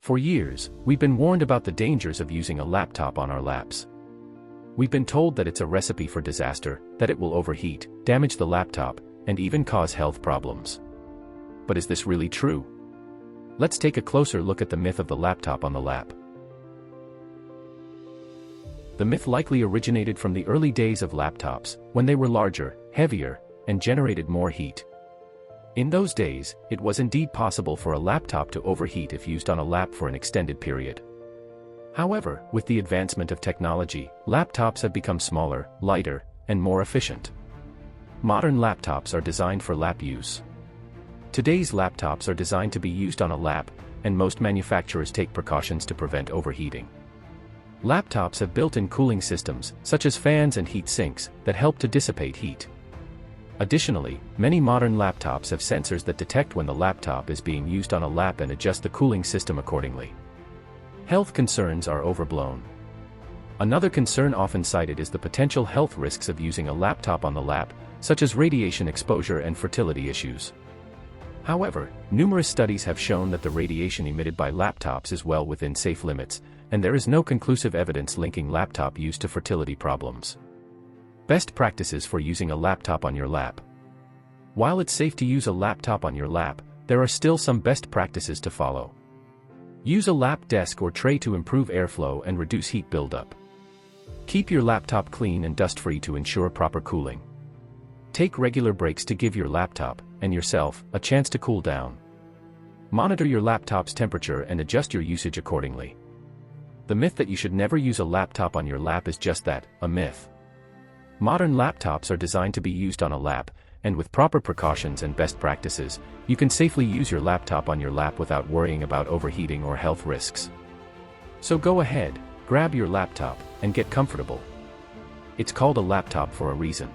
For years, we've been warned about the dangers of using a laptop on our laps. We've been told that it's a recipe for disaster, that it will overheat, damage the laptop, and even cause health problems. But is this really true? Let's take a closer look at the myth of the laptop on the lap. The myth likely originated from the early days of laptops, when they were larger, heavier, and generated more heat. In those days, it was indeed possible for a laptop to overheat if used on a lap for an extended period. However, with the advancement of technology, laptops have become smaller, lighter, and more efficient. Modern laptops are designed for lap use. Today's laptops are designed to be used on a lap, and most manufacturers take precautions to prevent overheating. Laptops have built-in cooling systems, such as fans and heat sinks, that help to dissipate heat. Additionally, many modern laptops have sensors that detect when the laptop is being used on a lap and adjust the cooling system accordingly. Health concerns are overblown. Another concern often cited is the potential health risks of using a laptop on the lap, such as radiation exposure and fertility issues. However, numerous studies have shown that the radiation emitted by laptops is well within safe limits, and there is no conclusive evidence linking laptop use to fertility problems. Best practices for using a laptop on your lap. While it's safe to use a laptop on your lap, there are still some best practices to follow. Use a lap desk or tray to improve airflow and reduce heat buildup. Keep your laptop clean and dust-free to ensure proper cooling. Take regular breaks to give your laptop, and yourself, a chance to cool down. Monitor your laptop's temperature and adjust your usage accordingly. The myth that you should never use a laptop on your lap is just that, a myth. Modern laptops are designed to be used on a lap, and with proper precautions and best practices, you can safely use your laptop on your lap without worrying about overheating or health risks. So go ahead, grab your laptop, and get comfortable. It's called a laptop for a reason.